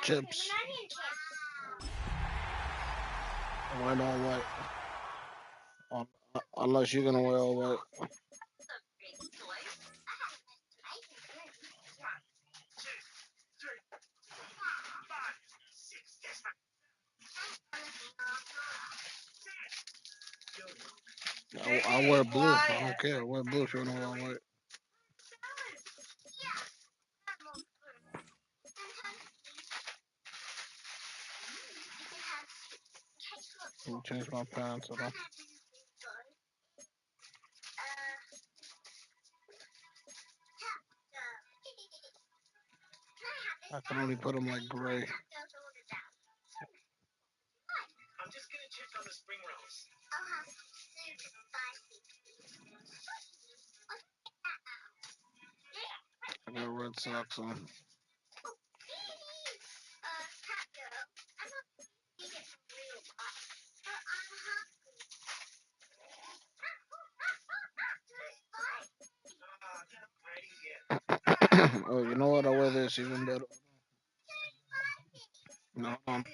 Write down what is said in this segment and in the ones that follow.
Chips. White on white. Unless you're gonna wear all white. I wear blue. I don't care. I wear blue if you wanna wear all white. Let me change my pants. Hold on. I can only put them like gray. I got red socks on. Oh, you know what? I wear this even better. No, hold on.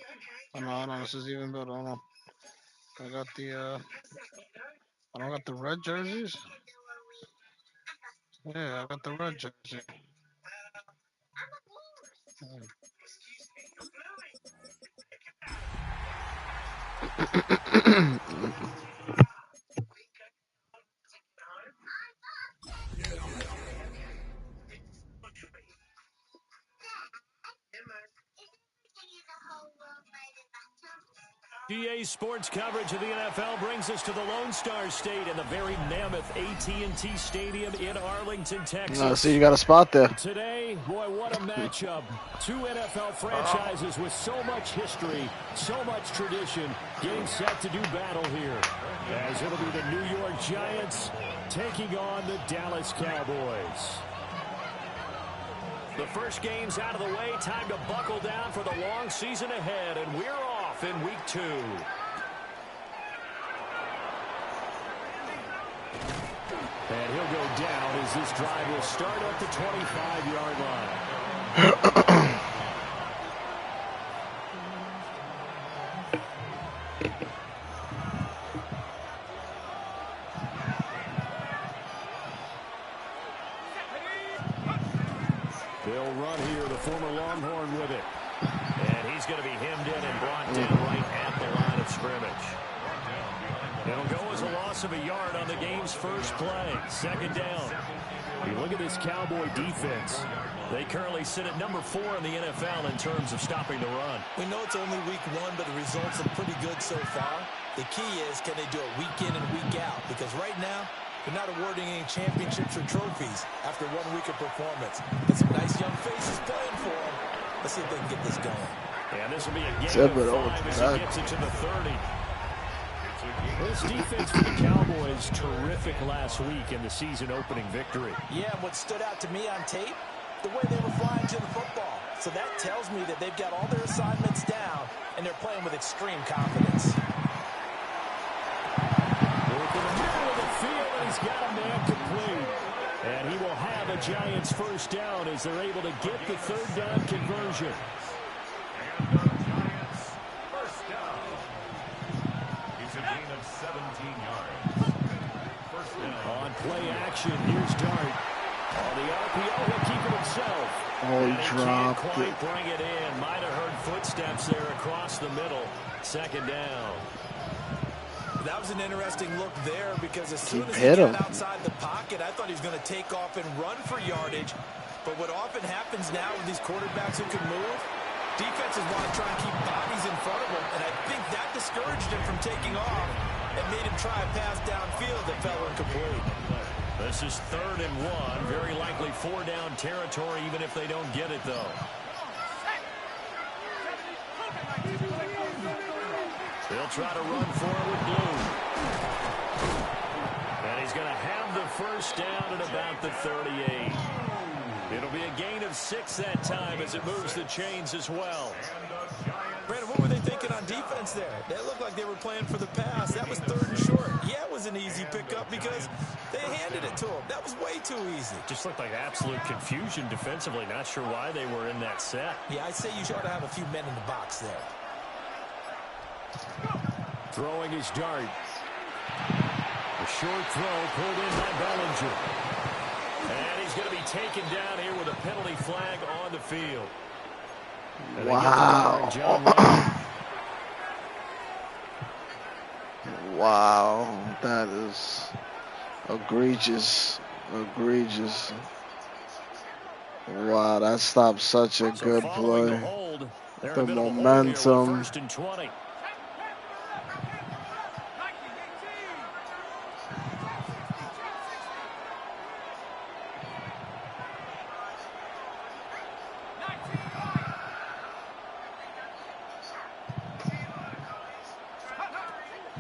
Oh, no, hold on. This is even better. Hold on. I got the I don't got the red jerseys. Yeah, I got the red jersey. GA Sports coverage of the NFL brings us to the Lone Star State and the very mammoth AT&T Stadium in Arlington, Texas. See, you got a spot there. Today, boy, what a matchup. Two NFL franchises with so much history, so much tradition, getting set to do battle here. As it'll be the New York Giants taking on the Dallas Cowboys. The first game's out of the way. Time to buckle down for the long season ahead, and we're off in week 2. And he'll go down as this drive will start at the 25-yard line. They'll run here, the former Longhorn with it. And he's going to be hemmed in and brought down right at the line of scrimmage. It'll go as a loss of a yard on the game's first play. Second down. You look at this Cowboy defense. They currently sit at number 4 in the NFL in terms of stopping the run. We know it's only week 1, but the results are pretty good so far. The key is, can they do it week in and week out? Because right now, they're not awarding any championships or trophies after 1 week of performance. Got some nice young faces playing for them. Let's see if they can get this going. And this will be a game of 5 as he gets it to the 30. This defense for the Cowboys, terrific last week in the season-opening victory. Yeah, and what stood out to me on tape, the way they were flying to the football. So that tells me that they've got all their assignments down, and they're playing with extreme confidence. He's got a man complete. And he will have a Giants first down as they're able to get the third down conversion. First down. He's a gain of 17 yards. First down. On play action, here's Dart. On the RPO, he'll keep it himself. Oh, he dropped can't quite bring it in. Might have heard footsteps there across the middle. Second down. That was an interesting look there because as soon as he got outside the pocket, I thought he was going to take off and run for yardage. But what often happens now with these quarterbacks who can move, defenses want to try and keep bodies in front of them, and I think that discouraged him from taking off and made him try a pass downfield that fell incomplete. This is 3rd and 1, very likely 4-down territory even if they don't get it, though. They'll try to run for it with Blue. And he's going to have the first down at about the 38. It'll be a gain of 6 that time as it moves the chains as well. And the Giants Brandon, what were they thinking on defense there? They looked like they were playing for the pass. That was 3rd and short. Yeah, it was an easy pickup because they handed it to him. That was way too easy. Just looked like absolute confusion defensively. Not sure why they were in that set. Yeah, I'd say you ought to have a few men in the box there. Throwing his dart. A short throw pulled in by Bellinger. And he's going to be taken down here with a penalty flag on the field. Wow. Wow, that is egregious. Egregious. Wow, that stopped such a good play. The momentum. 1st and 20.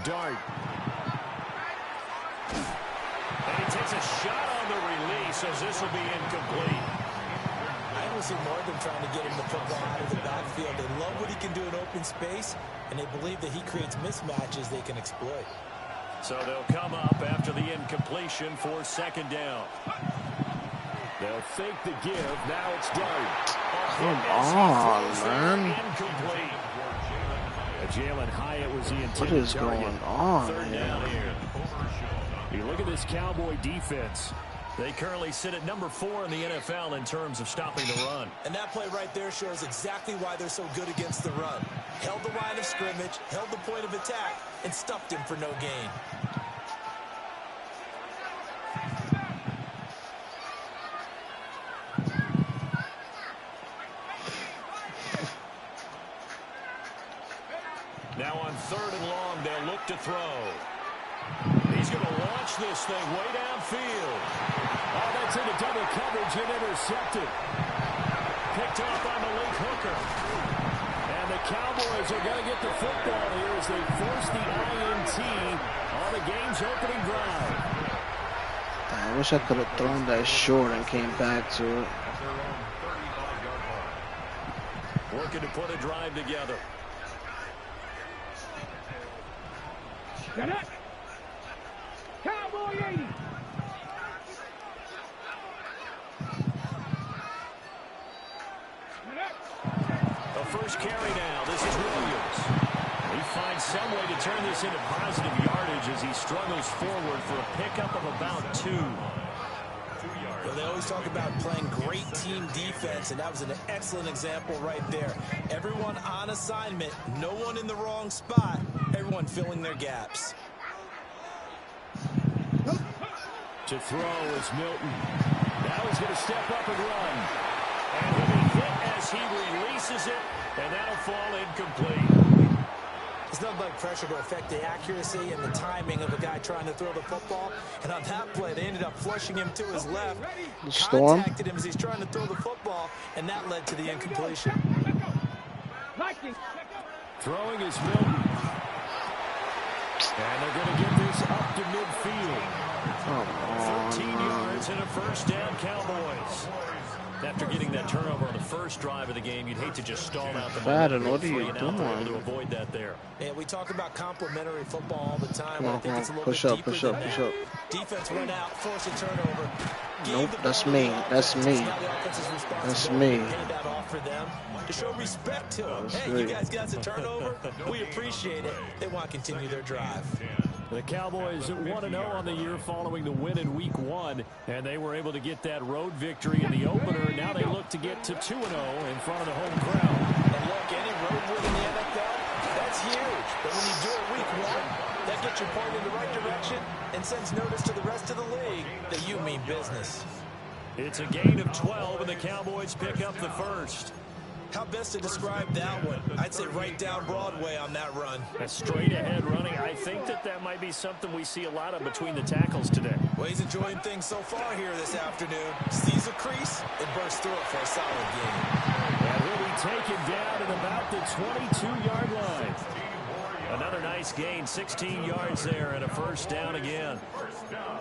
Dart. And he takes a shot on the release as this will be incomplete. I don't see more of them trying to get him the football out of the backfield. They love what he can do in open space, and they believe that he creates mismatches they can exploit. So they'll come up after the incompletion for 2nd down. They'll fake the give. Now it's Dart. Come on, man. Incomplete. Jalen Hyatt was the intended What is target. going on 3rd down here. You look at this Cowboy defense. They currently sit at number 4 in the NFL in terms of stopping the run. And that play right there shows exactly why they're so good against the run. Held the line of scrimmage, held the point of attack, and stuffed him for no gain. Now on 3rd and long, they'll look to throw. He's going to launch this thing way downfield. Oh, that's into double coverage and intercepted. Picked off by Malik Hooker. And the Cowboys are going to get the football here as they force the INT on the game's opening drive. I wish I could have thrown that short and came back to it. Working to put a drive together. Cowboy 80. The first carry now. This is Williams. He finds some way to turn this into positive yardage as he struggles forward for a pickup of about 2. Well, they always talk about playing great team defense, and that was an excellent example right there. Everyone on assignment, no one in the wrong spot, everyone filling their gaps. To throw is Milton. Now he's going to step up and run. And he'll be hit as he releases it, and that'll fall incomplete. It's nothing like pressure to affect the accuracy and the timing of a guy trying to throw the football. And on that play, they ended up flushing him to his left. Contacted him as he's trying to throw the football, and that led to the incompletion. Throwing is Milton. And they're going to get this up to midfield. 13 yards and a 1st down, Cowboys. After getting that turnover on the first drive of the game, you'd hate to just stall out the Fadden, what are you doing? To avoid that there. Yeah, we talk about complementary football all the time. Come on, I think it's a little push bit up, deeper push than up, that. push up. Defense went out, forced a turnover. Nope, that's me. That's me. That's me. Paid that off for them to show respect to them. Hey, you guys got the turnover. We appreciate it. They want to continue their drive. The Cowboys 1-0 on the year following the win in Week 1, and they were able to get that road victory in the opener. Now they look to get to 2-0 in front of the home crowd. And look, any road win in the NFL, that's huge. But when you do it Week 1, that gets your point in the right direction and sends notice to the rest of the league that you mean business. It's a gain of 12, and the Cowboys pick up the first. How best to describe that one? I'd say right down Broadway on that run. A straight-ahead running. I think that might be something we see a lot of between the tackles today. Well, he's enjoying things so far here this afternoon. Sees a crease and bursts through it for a solid gain. And he'll be taken down at about the 22-yard line. Another nice gain, 16 yards there and a first down again.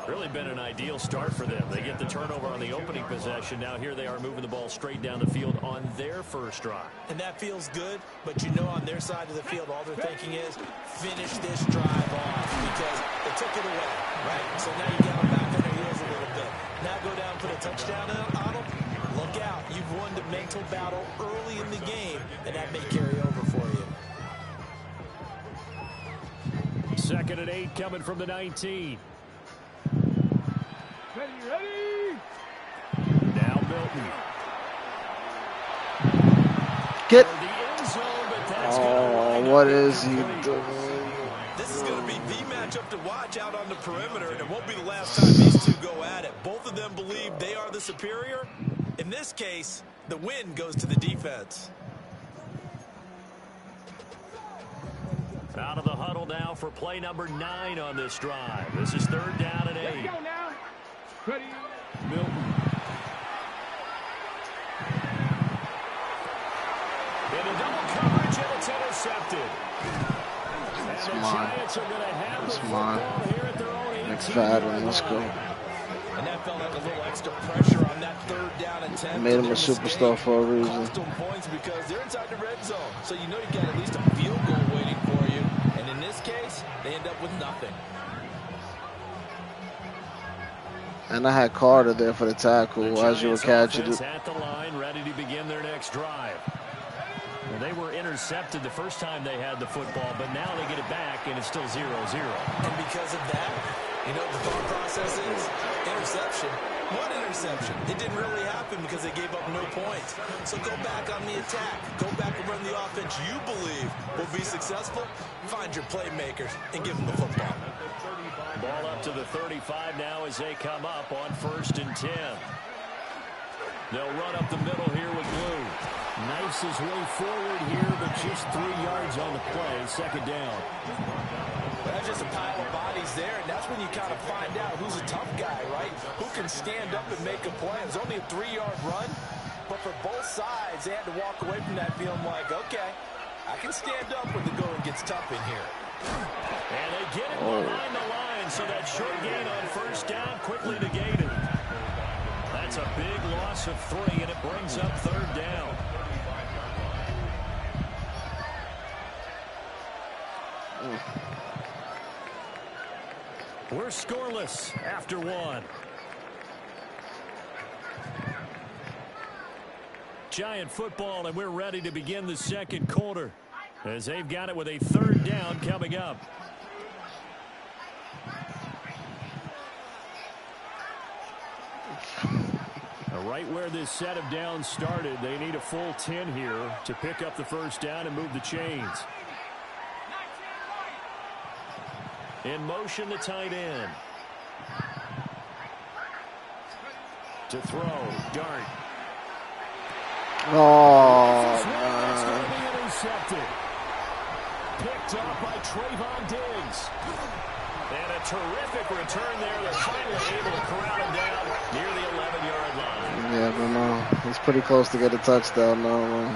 Really been an ideal start for them. They get the turnover on the opening possession. Now here they are moving the ball straight down the field on their first drive. And that feels good, but you know on their side of the field, all they're thinking is finish this drive off because they took it away, right? So now you get them back on their heels a little bit. Now go down, put a touchdown on them. Look out. You've won the mental battle early in the game, and that may carry over for you. 2nd and 8 coming from the 19. Ready. Now Milton. Get. For the end zone, but that's Oh, what is he doing? This is going to be the matchup to watch out on the perimeter, and it won't be the last time these two go at it. Both of them believe they are the superior. In this case, the win goes to the defense. Out of the huddle now for play number 9 on this drive. This is 3rd down and 8. Let's go now. Ready. Milton. Into double coverage, and it's intercepted. That's And the mine. Giants are going to have That's the mine. football here at their own 18. Next bad, let's go. And that felt like a little extra pressure on that 3rd down attempt. Made him a superstar for a reason. Cost them points because they're inside the red zone. So you know you got at least a field goal waiting for you. And in this case, they end up with nothing. And I had Carter there for the tackle The as you were Giants catching offense it. at the line, ready to begin their next drive. Well, they were intercepted the first time they had the football, but now they get it back, and it's still 0-0. And because of that, you know what the thought process is? Interception. What interception? It didn't really happen because they gave up no points. So go back on the attack. Go back and run the offense you believe will be successful. Find your playmakers and give them the football. Ball up to the 35 now as they come up on 1st and 10. They'll run up the middle here with Blue. Knifes his way forward here, but just 3 yards on the play. 2nd down. That's just a pile of bodies there, and that's when you kind of find out who's a tough guy, right? Who can stand up and make a play. It's only a 3-yard run, but for both sides, they had to walk away from that feeling like, okay, I can stand up when the going gets tough in here. And they get it behind the line, so that short gain on 1st down quickly negated. That's a big loss of 3, and it brings up 3rd down. We're scoreless after 1. Giant football, and we're ready to begin the 2nd quarter as they've got it with a 3rd down coming up. Right where this set of downs started, they need a full 10 here to pick up the 1st down and move the chains. In motion, the tight end. To throw, Dart. Oh, It's going to man. be intercepted. Picked up by Trayvon Diggs. And a terrific return there. They're finally able to corral him down near the 11-yard line. Yeah, but no. He's pretty close to get a touchdown now, man.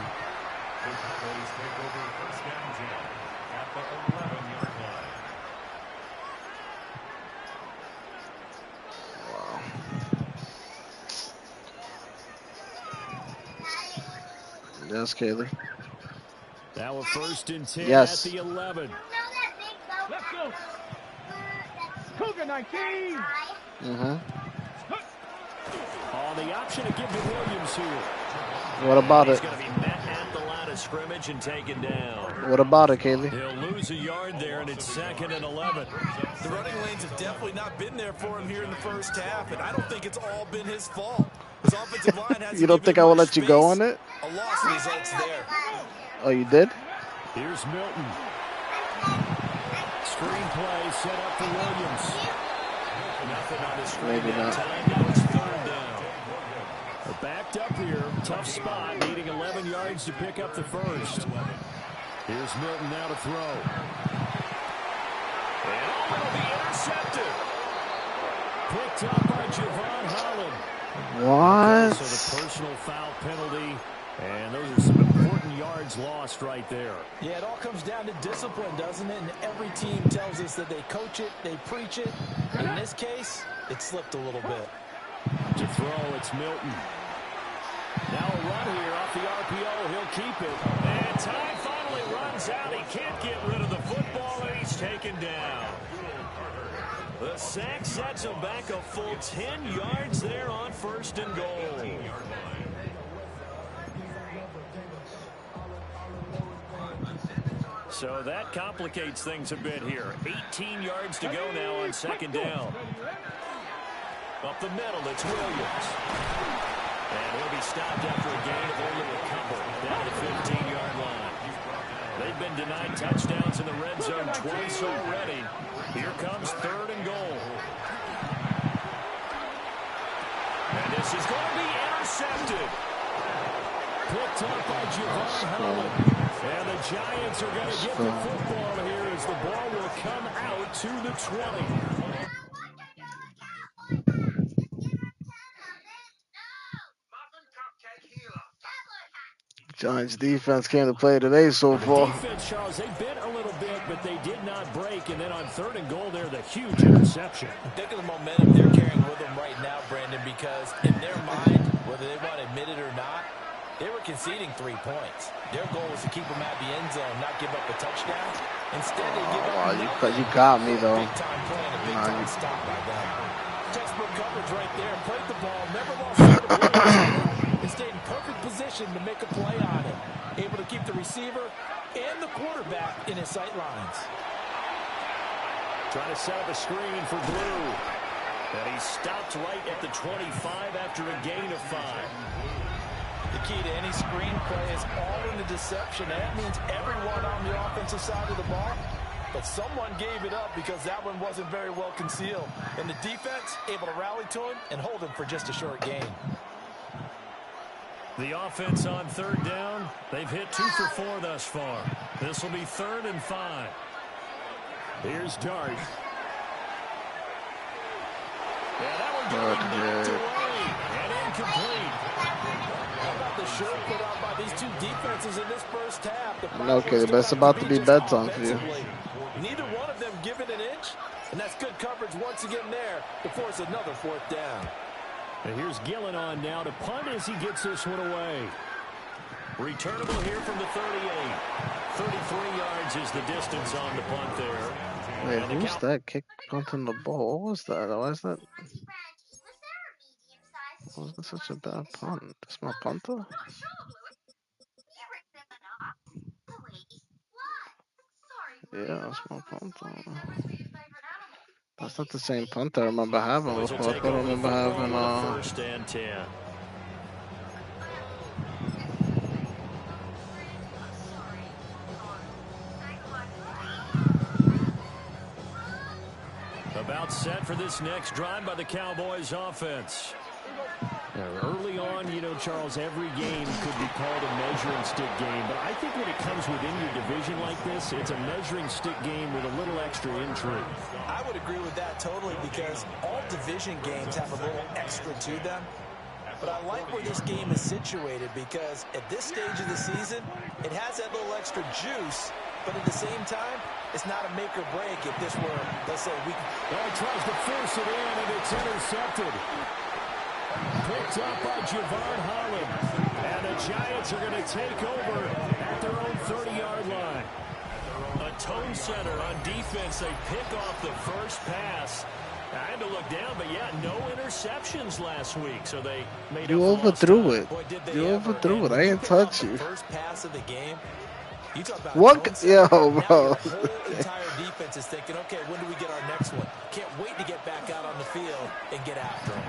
Cowboys take over 1st and 10 at the 11-yard line. Wow. Yes, Kaylee. Now a 1st and 10 Yes. at the 11. Let's go. Cougar 19. Mm-hmm. On the option to give to Williams here. What about He's it? going to be met at the line of scrimmage and taken down. What about it, Kaylee? He'll lose a yard there, and it's 2nd and 11. The running lanes have definitely not been there for him here in the first half, and I don't think it's all been his fault. His offensive line has You don't think I will let you go on it? A loss results there. Oh, you did? Here's Milton. Screen play set up for Williams. Nothing on the screen. Maybe that not. time. Now it's 3rd down. They're backed up here. Tough spot. Needing 11 yards to pick up the 1st. Here's Milton now to throw. And it'll be intercepted. Picked up by Javon Holland. What? So the personal foul penalty. And those are some important important yards lost right there. Yeah, it all comes down to discipline, doesn't it? And every team tells us that they coach it, they preach it. In this case, it slipped a little bit. To throw, it's Milton. Now a run here off the RPO. He'll keep it. And time finally runs out. He can't get rid of the football, and he's taken down. The sack sets him back a full 10 yards there on 1st and goal. So that complicates things a bit here. 18 yards to go now on 2nd down. Up the middle, it's Williams. And he'll be stopped after a gain of only a couple down the 15-yard line. They've been denied touchdowns in the red zone twice already. Here comes 3rd and goal. And this is going to be intercepted. Picked up by Javon Holland. And the Giants are going to get the football here as the ball will come out to the 20. Giants defense came to play today so far. Defense, Charles, they bit a little bit, but they did not break. And then on 3rd and goal there, the huge interception. Think of the momentum they're carrying with them right now, Brandon, because in their mind, whether they want to admit it or not, they were conceding 3 points. Their goal was to keep them at the end zone, not give up a touchdown. Instead, they give up you got me, though. big-time play and a big-time stop by them. Textbook coverage right there. Played the ball, never lost sight of the receiver, and stayed in perfect position to make a play on him. Able to keep the receiver and the quarterback in his sight lines. Trying to set up a screen for Blue. And he stopped right at the 25 after a gain of 5. The key to any screen play is all in the deception. That means everyone on the offensive side of the ball, but someone gave it up because that one wasn't very well concealed. And the defense able to rally to him and hold him for just a short gain. The offense on 3rd down. They've hit 2 for 4 thus far. This will be 3rd and 5. Here's Dart. Yeah, that one going knocked away and incomplete. How about the show put out by these two defenses in this first half? Okay, but it's about to be bedtime for you. Neither one of them given an inch, and that's good coverage once again there to force another 4th down. And here's Gillen on now to punt as he gets this one away. Returnable here from the 38. 33 yards is the distance on the punt there. Wait, who's that kick punting the ball? What was that? Why is that? Why was that such a bad punt? That's my punter? Yeah, that's my punter. That's not the same punter I remember having before. I thought I remember having 1st and 10. About set for this next drive by the Cowboys offense. Early on, you know, Charles, every game could be called a measuring stick game. But I think when it comes within your division like this, it's a measuring stick game with a little extra intrigue. I would agree with that totally because all division games have a little extra to them. But I like where this game is situated because at this stage of the season, it has that little extra juice. But at the same time, it's not a make or break if this were, let's say, week. He tries to force it in, and it's intercepted. Picked up by Javon Holland. And the Giants are going to take over at their own 30-yard line. A tone setter on defense. They pick off the first pass. I had to look down, but yeah, no interceptions last week. So they made You overthrew it. You overthrew it. I didn't touch you. First pass of the game. You talk about what? Yo, bro. The whole entire defense is thinking, okay, when do we get our next one? Can't wait to get back out on the field and get after them.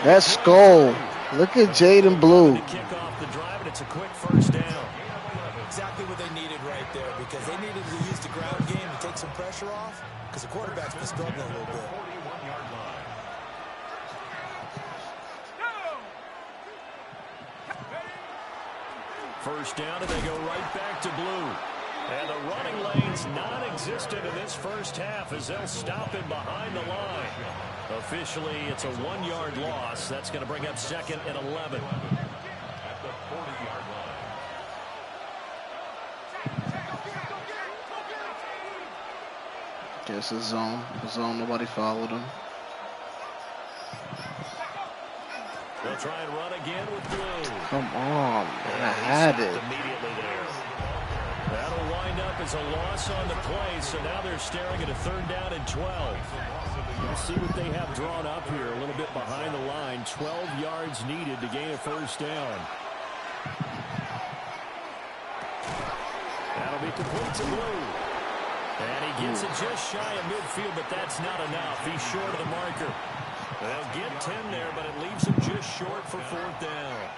Let's go. Look at Jaden Blue. Kick off the drive, and it's a quick 1st down. Exactly what they needed right there because they needed to use the ground game to take some pressure off because the quarterback's been struggling a little bit. First down, and they go right back to Blue. And the running lane's non-existent in this first half as they'll stop him behind the line. A officially, it's a 1-yard loss. That's going to bring up 2nd and 11. At the 40-yard line. Guess his zone. Nobody followed him. They'll try and run again with Blue. Come on, man. I had it. Immediately there. That'll wind up as a loss on the play, so now they're staring at a 3rd down and 12. We'll see what they have drawn up here, a little bit behind the line. 12 yards needed to gain a 1st down. That'll be complete to Blue. And he gets it just shy of midfield, but that's not enough. He's short of the marker. They'll get 10 there, but it leaves him just short for 4th down.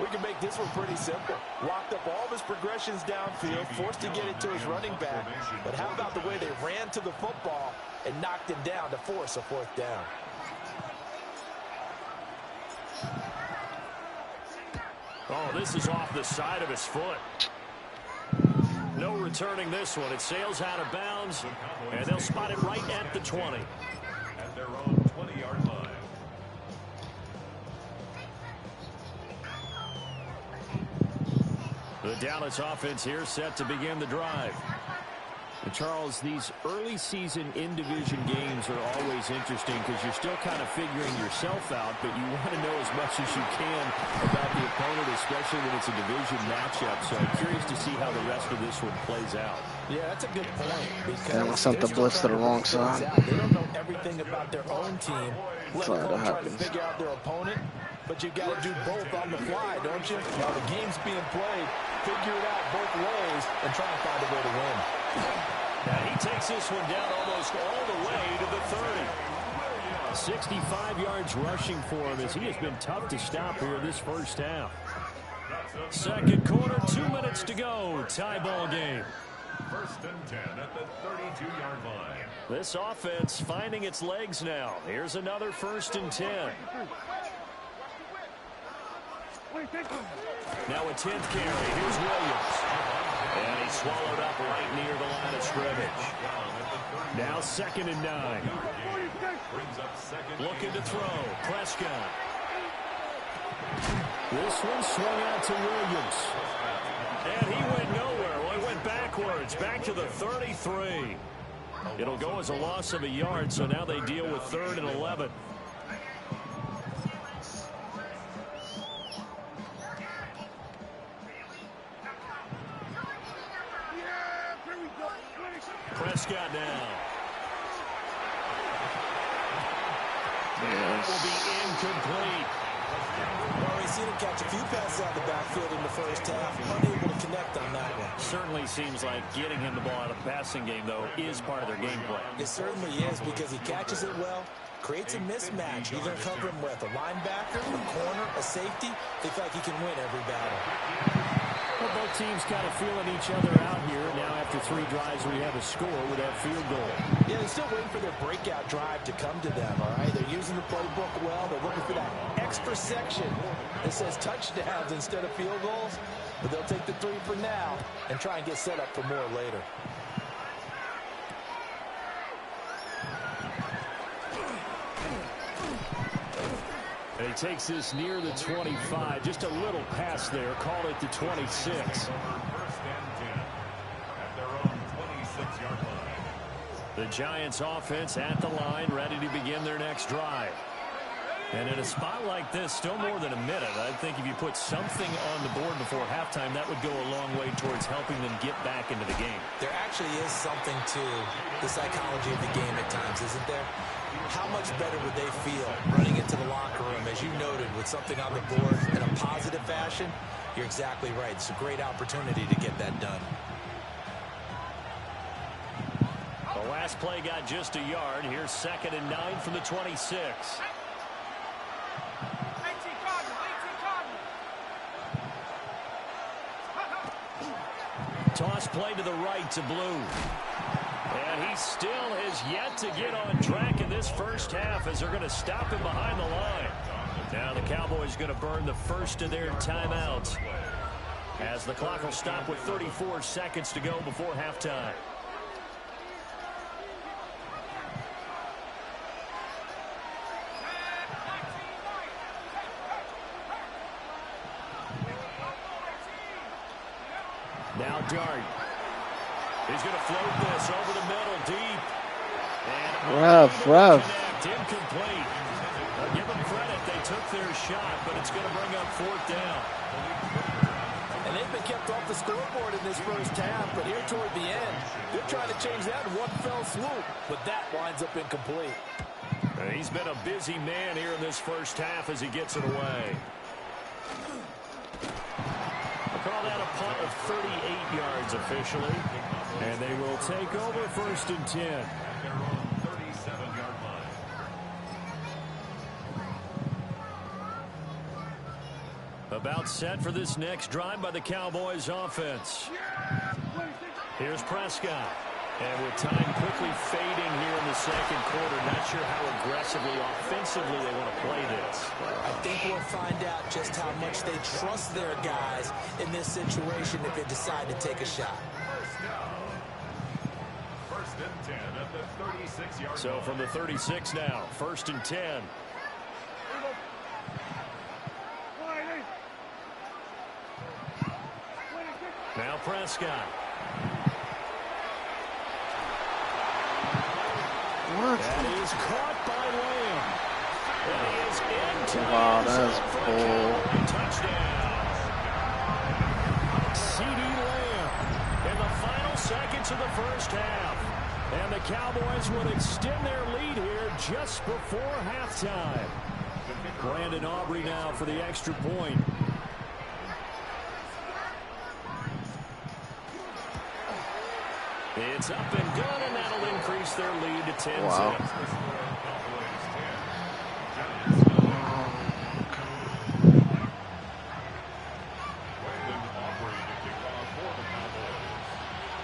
We can make this one pretty simple. Locked up all of his progressions downfield, forced to get it to his running back. But how about the way they ran to the football and knocked him down to force a 4th down? Oh, this is off the side of his foot. No returning this one. It sails out of bounds, and they'll spot it right at the 20. At their own 20-yard line. The Dallas offense here set to begin the drive. And Charles, these early season in-division games are always interesting because you're still kind of figuring yourself out, but you want to know as much as you can about the opponent, especially when it's a division matchup. So I'm curious to see how the rest of this one plays out. Yeah, that's a good point. Damn, I sent the blitz to the wrong side. They don't know everything about their own team, let alone try to figure out their opponent. But you got to do both on the fly, don't you? While the game's being played, figure it out both ways and try and find a way to win. Now he takes this one down almost all the way to the 30. 65 yards rushing for him as he has been tough to stop here this 1st half. 2nd quarter, 2 minutes to go. Tie ball game. 1st and 10 at the 32-yard line. This offense finding its legs now. Here's another 1st and 10. Now a 10th carry. Here's Williams. And he's swallowed up right near the line of scrimmage. Now 2nd and 9. Looking to throw. Prescott. This one swung out to Williams. And he went nowhere. Well, he went backwards. Back to the 33. It'll go as a loss of a yard, so now they deal with 3rd and 11. Prescott now. That will be incomplete. Well, we've seen him catch a few passes out of the backfield in the 1st half. Unable to connect on that one. Certainly seems like getting him the ball out of the passing game, though, is part of their game plan. It certainly is because he catches it well, creates a mismatch. You're going to cover him with a linebacker, a corner, a safety. They feel like he can win every battle. Well, both teams kind of feeling each other out here. Now after 3 drives, we have a score with that field goal. Yeah, they're still waiting for their breakout drive to come to them, all right? They're using the playbook well. They're looking for that extra section that says touchdowns instead of field goals. But they'll take the 3 for now and try and get set up for more later. And he takes this near the 25. Just a little pass there. Call it the 26. 1st and 10 at their own 26-yard line. The Giants offense at the line, ready to begin their next drive. And in a spot like this, still more than a minute. I think if you put something on the board before halftime, that would go a long way towards helping them get back into the game. There actually is something to the psychology of the game at times, isn't there? How much better would they feel running into the locker room, as you noted, with something on the board in a positive fashion? You're exactly right. It's a great opportunity to get that done. The last play got just a yard. Here's 2nd and 9 from the 26. Toss play to the right to Blue. And he still has yet to get on track in this 1st half as they're going to stop him behind the line. Now the Cowboys going to burn the 1st of their timeouts as the clock will stop with 34 seconds to go before halftime. dart. He's going to float this over the middle deep. And Ref. Incomplete. Give them credit. They took their shot, but it's going to bring up 4th down. And they've been kept off the scoreboard in this first half, but here toward the end, they're trying to change that in one fell swoop, but that winds up incomplete. And he's been a busy man here in this first half as he gets it away. I'll call that a punt of 38 yards officially. And they will take over 1st and 10. At their own 37-yard line. About set for this next drive by the Cowboys offense. Here's Prescott. And with time quickly fading here in the second quarter, not sure how aggressively, offensively they want to play this. I think we'll find out just how much they trust their guys in this situation if they decide to take a shot. First and 10 at the 36-yard line. So from the 36 now, 1st and 10. Now Prescott. What? That is caught by Lamb. And he is into Wow, the end that's zone for a bull. Cowboy touchdown. CeeDee Lamb in the final seconds of the first half. And the Cowboys would extend their lead here just before halftime. Brandon Aubrey now for the extra point. It's up and done, and that'll increase their lead to 10. Wow.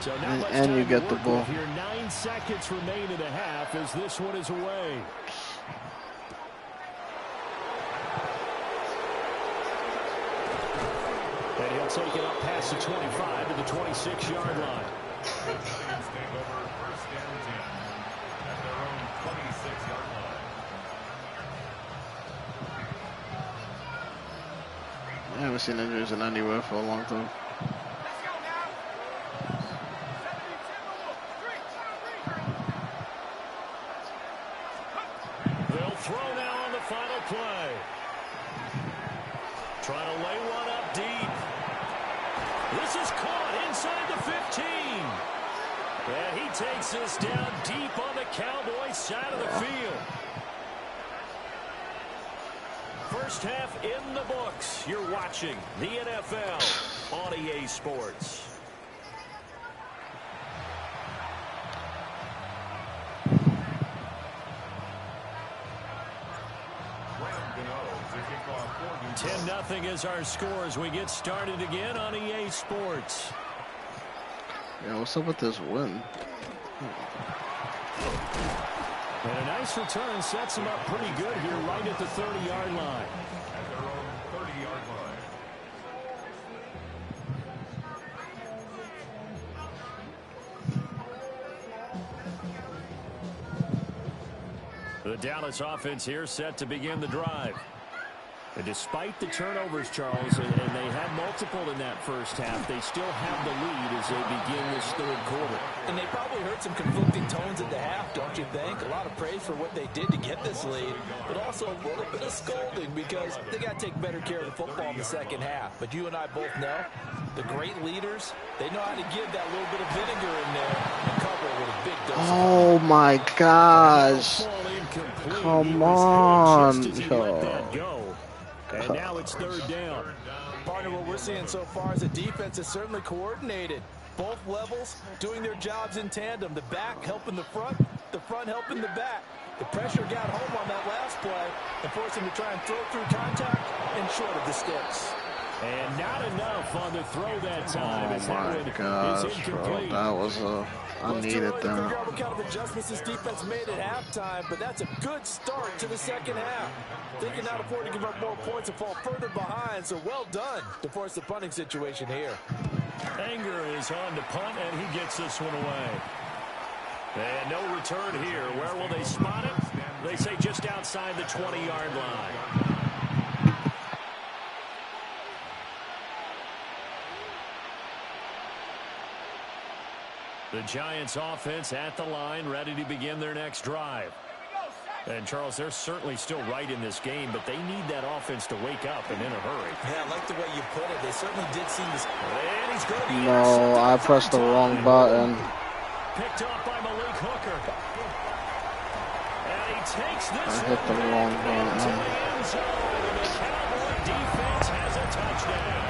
So now and you get the ball. Here 9 seconds remain in the half as this one is away. And he'll take it up past the 25 to the 26-yard line. Take over 1st and 10 at their own 26-yard line. I haven't seen injuries in anywhere for a long time. They'll throw now on the final play. Trying to lay one up deep. This is caught inside the 15. And he takes this down deep on the Cowboys side of the field. First half in the books. You're watching the NFL on EA Sports. Graham Gano to kick off for New 10-0 is our score as we get started again on EA Sports. Yeah, what's up with this win? And a nice return sets him up pretty good here right at the 30-yard line. at their own 30-yard line. The Dallas offense here set to begin the drive. And despite the turnovers, Charles, and they had multiple in that first half, they still have the lead as they begin this third quarter. And they probably heard some conflicting tones at the half, don't you think? A lot of praise for what they did to get this lead, but also a little bit of scolding because they got to take better care of the football in the second half. But you and I both know the great leaders, they know how to give that little bit of vinegar in there and cover it with a big dose. Oh my gosh. Come on. And now it's third down. Partner, what we're seeing so far is the defense is certainly coordinated. Both levels doing their jobs in tandem. The back helping the front helping the back. The pressure got home on that last play and forced him to try and throw through contact and short of the sticks. And not enough on the throw that time. Oh my gosh, bro. That was I needed that. Figure out what kind of adjustments this defense made at halftime, but that's a good start to the second half. They can not afford to give up more points and fall further behind, so well done to force the punting situation here. Anger is on to punt, and he gets this one away. And no return here. Where will they spot it? They say just outside the 20-yard line. The Giants offense at the line, ready to begin their next drive. And, Charles, they're certainly still right in this game, but they need that offense to wake up and in a hurry. Yeah, I like the way you put it. They certainly did seem to... And he's going to be... No, I pressed the wrong button. Picked off by Malik Hooker. And he takes this I hit the wrong button. to the end zone. And the Cowboy defense has a touchdown.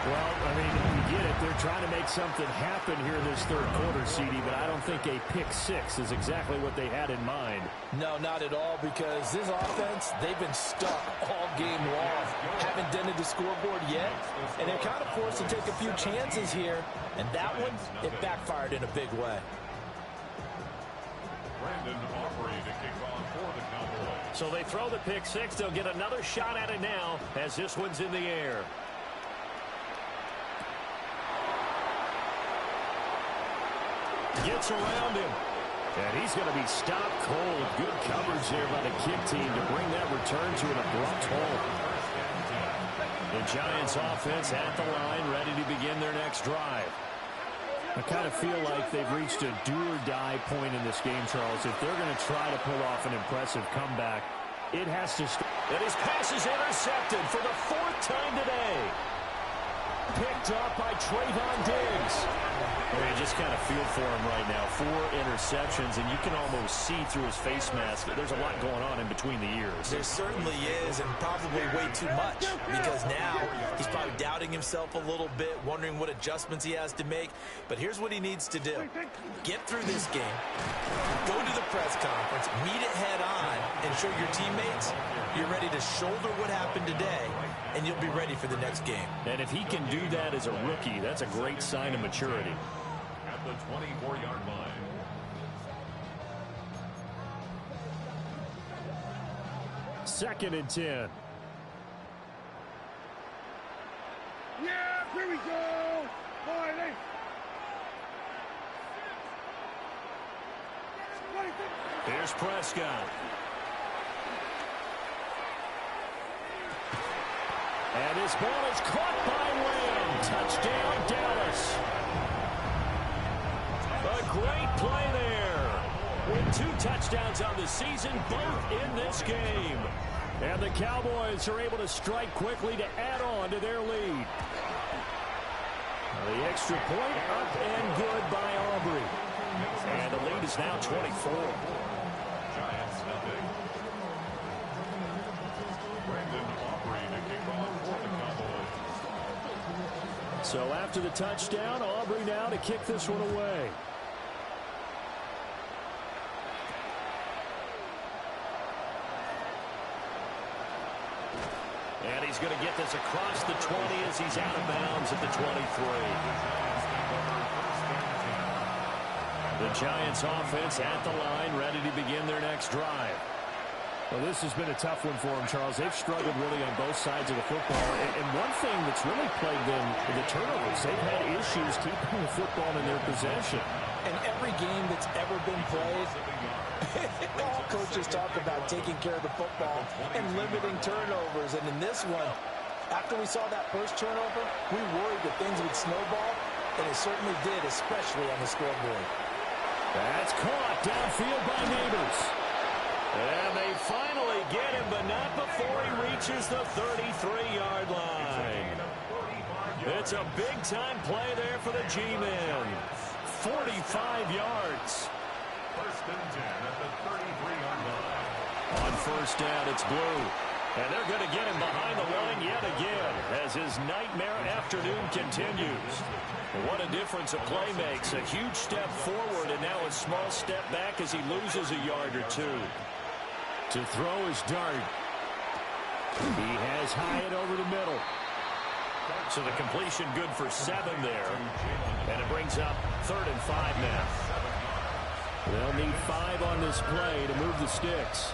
Well, I mean, you get it. They're trying to make something happen here in this third quarter, CD, but I don't think a pick six is exactly what they had in mind. No, not at all, because this offense, they've been stuck all game long. Haven't dented the scoreboard yet, and they're kind of forced to take a few chances here, and that one, it backfired in a big way. So they throw the pick six. They'll get another shot at it now as this one's in the air. Gets around him. And he's going to be stopped cold. Good coverage there by the kick team to bring that return to an abrupt halt. The Giants offense at the line, ready to begin their next drive. I kind of feel like they've reached a do-or-die point in this game, Charles. If they're going to try to pull off an impressive comeback, it has to start. And his pass is intercepted for the fourth time today. Picked up by Trayvon Diggs. Well, you just kind of feel for him right now. 4 interceptions, and you can almost see through his face mask that there's a lot going on in between the ears. There certainly is, and probably way too much, because now he's probably doubting himself a little bit, wondering what adjustments he has to make. But here's what he needs to do. Get through this game, go to the press conference, meet it head on, and show your teammates you're ready to shoulder what happened today, and you'll be ready for the next game. And if he can do that as a rookie, that's a great sign of maturity. At the 24-yard line. Second and 10. Yeah, here we go. Morning. Here's Prescott. And his ball is caught by Lamb. Touchdown, Dallas. A great play there. With 2 touchdowns on the season, both in this game. And the Cowboys are able to strike quickly to add on to their lead. The extra point up and good by Aubrey. And the lead is now 24. Giants nothing. Brandon Aubrey to kick off for the Cowboys. So after the touchdown, Aubrey now to kick this one away. And he's going to get this across the 20 as he's out of bounds at the 23. The Giants offense at the line, ready to begin their next drive. Well, this has been a tough one for them, Charles. They've struggled really on both sides of the football. And one thing that's really plagued them are the turnovers. They've had issues keeping the football in their possession. And every game that's ever been played, all coaches talk about taking care of the football and limiting turnovers. And in this one, after we saw that first turnover, we worried that things would snowball, and it certainly did, especially on the scoreboard. That's caught downfield by Neighbors. And they finally get him, but not before he reaches the 33-yard line. It's a big-time play there for the G-men. 45 yards. First and 10 at the 33-yard line. On first down, it's Blue. And they're going to get him behind the line yet again as his nightmare afternoon continues. What a difference a play makes. A huge step forward and now a small step back as he loses a yard or 2. To throw his dart. He has Hyatt over the middle. So the completion good for 7 there. And it brings up 3rd and 5 now. They'll need 5 on this play to move the sticks.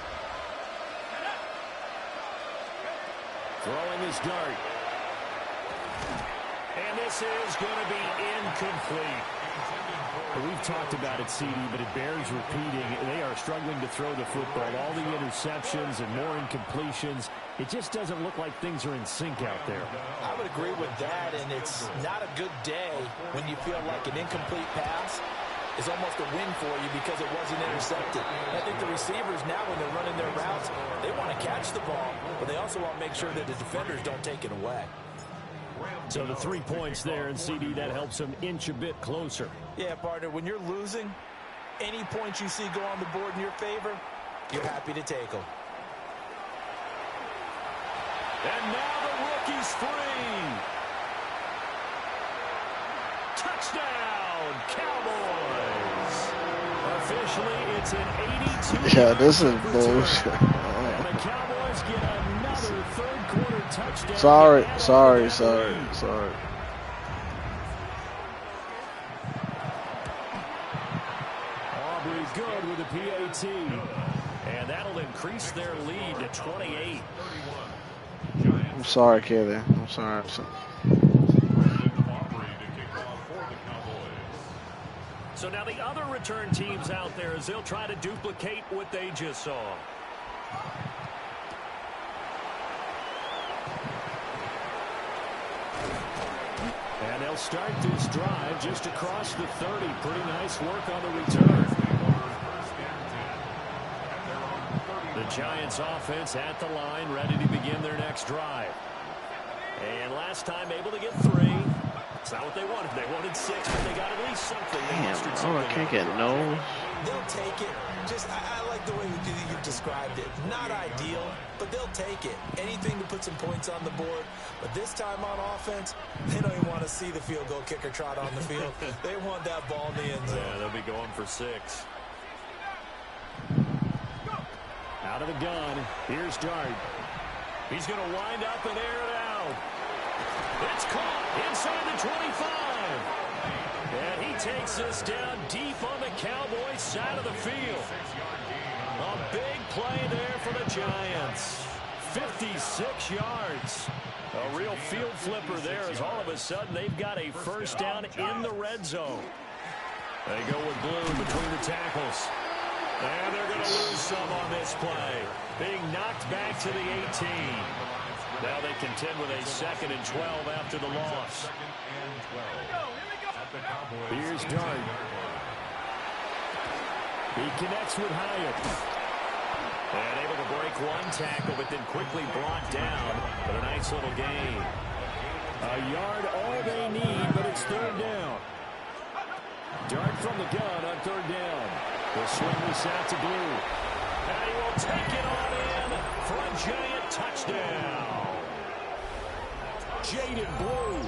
Throwing his dart. And this is going to be incomplete. We've talked about it, CD, but it bears repeating. They are struggling to throw the football. All the interceptions and more incompletions. It just doesn't look like things are in sync out there. I would agree with that, and it's not a good day when you feel like an incomplete pass is almost a win for you because it wasn't intercepted. I think the receivers now, when they're running their routes, they want to catch the ball, but they also want to make sure that the defenders don't take it away. So the 3 points there, and CD, that helps them inch a bit closer. Yeah, partner, when you're losing, any points you see go on the board in your favor, you're happy to take them. And now the rookie's free. Touchdown, Cowboys. Officially, it's an 82. Yeah, this is bullshit. And the Cowboys get another third-quarter touchdown. Sorry. Aubrey good with a PAT. And that'll increase their lead to 28. I'm sorry, Kelly. I'm sorry. So now the other return teams out there, as they'll try to duplicate what they just saw. And they'll start this drive just across the 30. Pretty nice work on the return. The Giants offense at the line, ready to begin their next drive. And last time able to get 3. It's not what they wanted. They wanted 6, but they got at least something. Damn, I can't get no. They'll take it. I like the way you described it. Not ideal, but they'll take it. Anything to put some points on the board. But this time on offense, they don't even want to see the field goal kicker trot on the field. They want that ball in the end zone. Yeah, they'll be going for 6. Out of the gun. Here's Dart. He's going to wind up and air it out. It's caught inside the 25. And he takes this down deep on the Cowboys side of the field. A big play there for the Giants. 56 yards. A real field flipper there, as all of a sudden they've got a first down in the red zone. They go with Bloom between the tackles. And they're going to lose some on this play. Being knocked back to the 18. Now they contend with a 2nd and 12 after the loss. Here's Dart. He connects with Hyatt. And able to break one tackle, but then quickly brought down with a nice little gain. A yard all they need, but it's 3rd down. Dart from the gun on 3rd down. The swing is out to Blue. And he will take it on in for a Giant touchdown. Jaden Blue,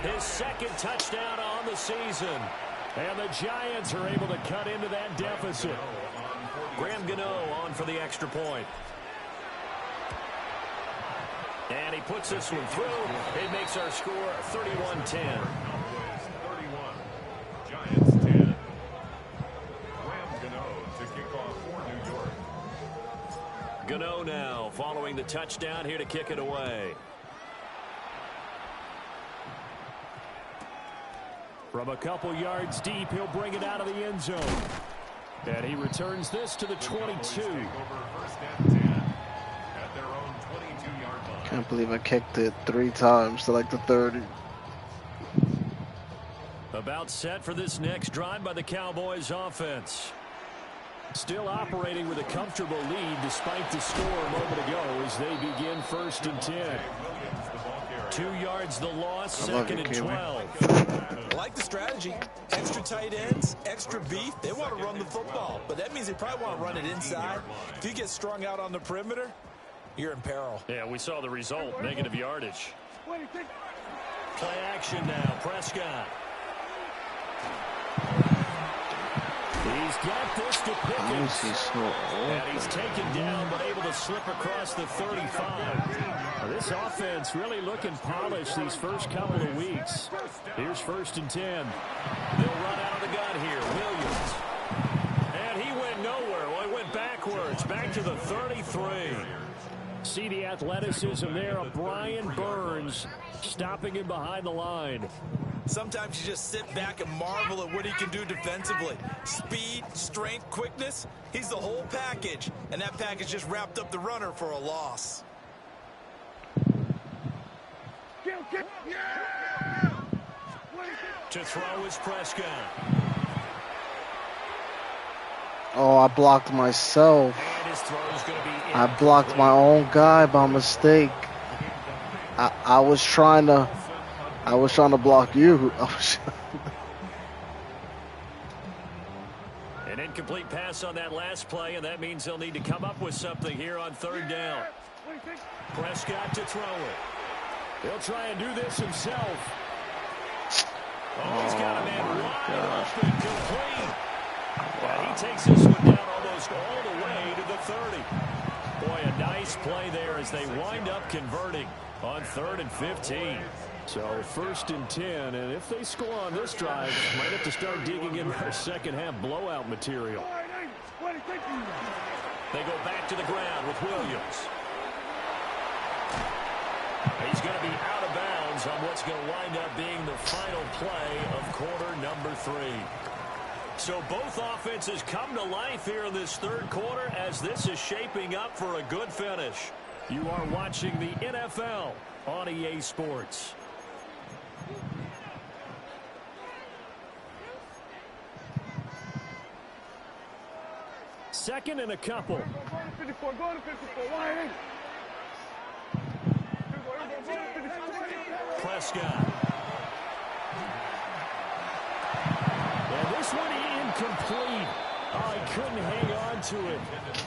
his 2nd touchdown on the season. And the Giants are able to cut into that deficit. Graham Gano on for the extra point. And he puts this one through. It makes our score 31-10. 31. Giants 10. Graham Gano to kick off for New York. Gano now following the touchdown here to kick it away. From a couple yards deep, he'll bring it out of the end zone. And he returns this to the 22. Can't believe I kicked it 3 times to like the 30. About set for this next drive by the Cowboys offense. Still operating with a comfortable lead despite the score a moment ago as they begin 1st and 10. 2 yards the loss, 2nd and 12. I like the strategy. Extra tight ends, extra beef. They want to run the football, but that means they probably want to run it inside. If you get strung out on the perimeter, you're in peril. Yeah, we saw the result, negative yardage. Play action now, Prescott. He's got this to Pickens. And he's taken down, but able to slip across the 35. Now, this offense really looking polished these first couple of weeks. Here's 1st and 10. They'll run out of the gun here. Williams. And he went nowhere. Well, he went backwards. Back to the 33. See the athleticism there of Brian Burns stopping him behind the line. Sometimes you just sit back and marvel at what he can do defensively. Speed, strength, quickness, he's the whole package. And that package just wrapped up the runner for a loss. To throw is Prescott. Oh, I blocked myself. And his throw is going to be I blocked my own guy by mistake. I was trying to block you. An incomplete pass on that last play, and that means they'll need to come up with something here on third down. Prescott to throw it. He'll try and do this himself. Oh, he's got a man wide open, complete. And he takes this one down almost all the way to the 30. Boy, a nice play there as they wind up converting on 3rd and 15. So 1st and 10, and if they score on this drive, might have to start digging in their second half blowout material. They go back to the ground with Williams. He's going to be out of bounds on what's going to wind up being the final play of quarter number 3. So both offenses come to life here in this third quarter as this is shaping up for a good finish. You are watching the NFL on EA Sports. Second and a couple. Prescott. And this one incomplete. Oh, he couldn't hang on to it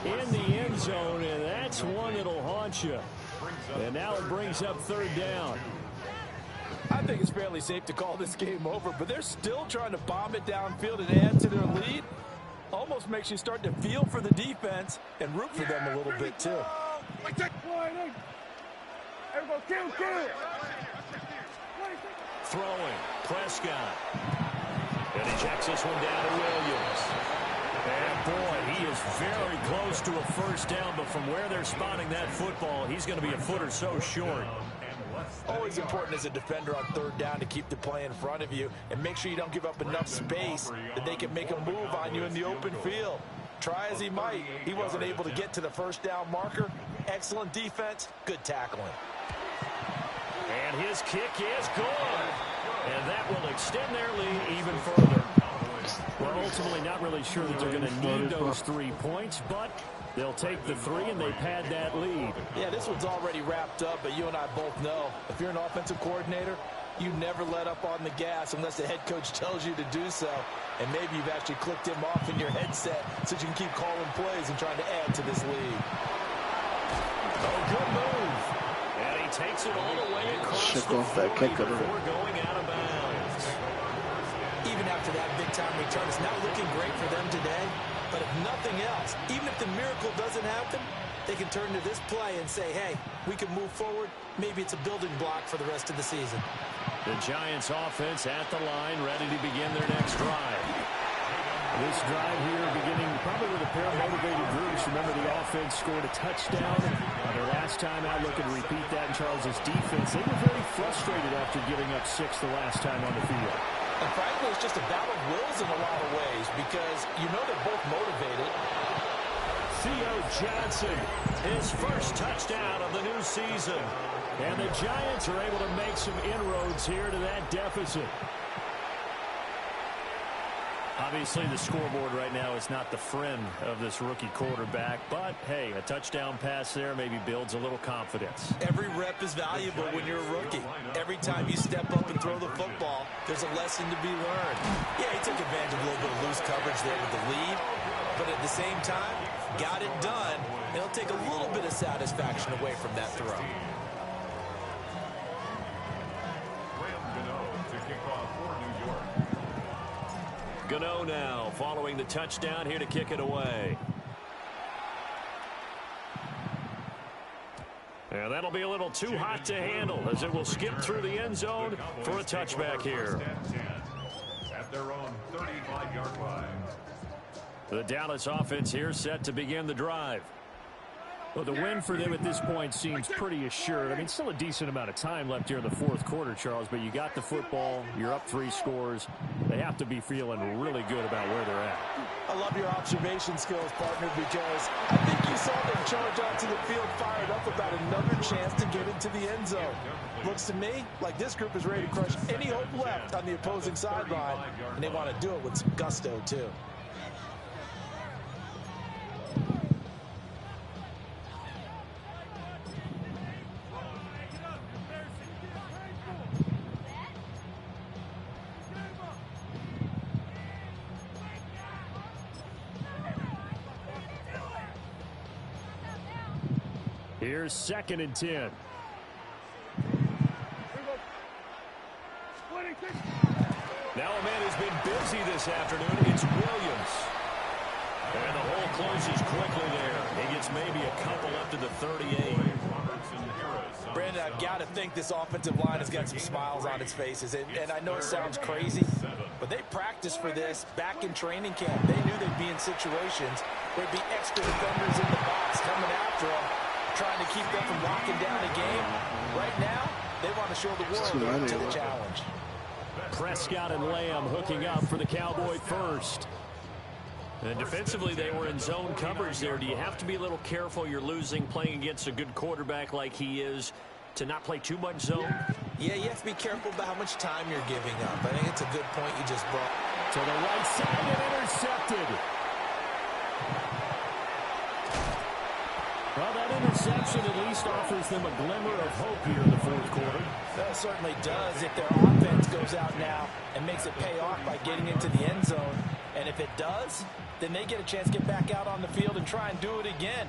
in the end zone, and that's one that'll haunt you. And now it brings up 3rd down. I think it's fairly safe to call this game over, but they're still trying to bomb it downfield and add to their lead. Almost makes you start to feel for the defense and root for them a little bit, too. Throwing, Prescott. And he checks this one down to Williams. And boy, he is very close to a first down, but from where they're spotting that football, he's going to be a foot or so short. Always important as a defender on 3rd down to keep the play in front of you and make sure you don't give up enough space that they can make a move on you in the open field. Try as he might, he wasn't able to get to the first down marker. Excellent defense, good tackling. And his kick is good. And that will extend their lead even further. Well, ultimately not really sure that they're going to need those 3 points, but they'll take the 3 and they pad that lead. Yeah, this one's already wrapped up, but you and I both know if you're an offensive coordinator, you never let up on the gas unless the head coach tells you to do so. And maybe you've actually clicked him off in your headset so you can keep calling plays and trying to add to this lead. Oh, good move. And he takes it all the way across the 40 before going out of bounds. Even after that big-time return, it's not looking great for them today. But if nothing else, even if the miracle doesn't happen, they can turn to this play and say, hey, we can move forward. Maybe it's a building block for the rest of the season. The Giants offense at the line, ready to begin their next drive. This drive here beginning probably with a pair of motivated groups. Remember, the offense scored a touchdown. Their last time out, looking to repeat that in Charles' defense. They were very frustrated after giving up 6 the last time on the field. And frankly, it's just a battle of wills in a lot of ways because you know they're both motivated. Theo Johnson, his first touchdown of the new season. And the Giants are able to make some inroads here to that deficit. Obviously, the scoreboard right now is not the friend of this rookie quarterback. But, hey, a touchdown pass there maybe builds a little confidence. Every rep is valuable when you're a rookie. Every time you step up and throw the football, there's a lesson to be learned. Yeah, he took advantage of a little bit of loose coverage there with the lead. But at the same time, got it done. It'll take a little bit of satisfaction away from that throw. Gano now following the touchdown here to kick it away. And that'll be a little too hot to handle as it will skip through the end zone for a touchback here. At their own 35-yard line. The Dallas offense here set to begin the drive. Well, the win for them at this point seems pretty assured. I mean, still a decent amount of time left here in the fourth quarter, Charles, but you got the football. You're up 3 scores. They have to be feeling really good about where they're at. I love your observation skills, partner, because I think you saw them charge onto the field fired up about another chance to get into the end zone. Looks to me like this group is ready to crush any hope left on the opposing sideline, and they want to do it with some gusto, too. Here's 2nd and 10. Now a man who's been busy this afternoon. It's Williams. And the hole closes quickly there. He gets maybe a couple up to the 38. Brandon, I've got to think this offensive line has got some smiles on its faces. And I know it sounds crazy, but they practiced for this back in training camp. They knew they'd be in situations where there'd be extra defenders in the box coming after them, trying to keep them from locking down the game. Right now, they want to show the world to the challenge. Prescott and Lamb hooking up for the Cowboy first. And defensively, they were in zone coverage there. Do you have to be a little careful? You're losing, playing against a good quarterback like he is, to not play too much zone? Yeah, you have to be careful about how much time you're giving up. I think it's a good point you just brought. To the right side and intercepted. Well, that interception at least offers them a glimmer of hope here in the fourth quarter. That certainly does if their offense goes out now and makes it pay off by getting into the end zone. And if it does, then they get a chance to get back out on the field and try and do it again.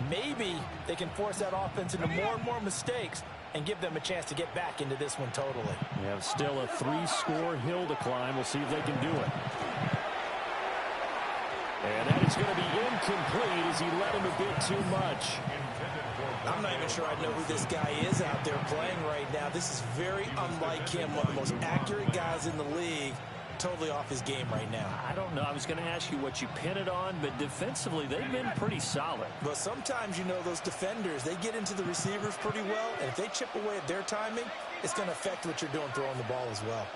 Maybe they can force that offense into more and more mistakes and give them a chance to get back into this one totally. Yeah, still a 3-score hill to climb. We'll see if they can do it. And that is going to be incomplete as he let him a bit too much. I'm not even sure I know who this guy is out there playing right now. This is very unlike him, one of the most accurate guys in the league. Totally off his game right now. I don't know. I was going to ask you what you pin it on, but defensively, they've been pretty solid. But sometimes, you know, those defenders, they get into the receivers pretty well, and if they chip away at their timing, it's going to affect what you're doing throwing the ball as well.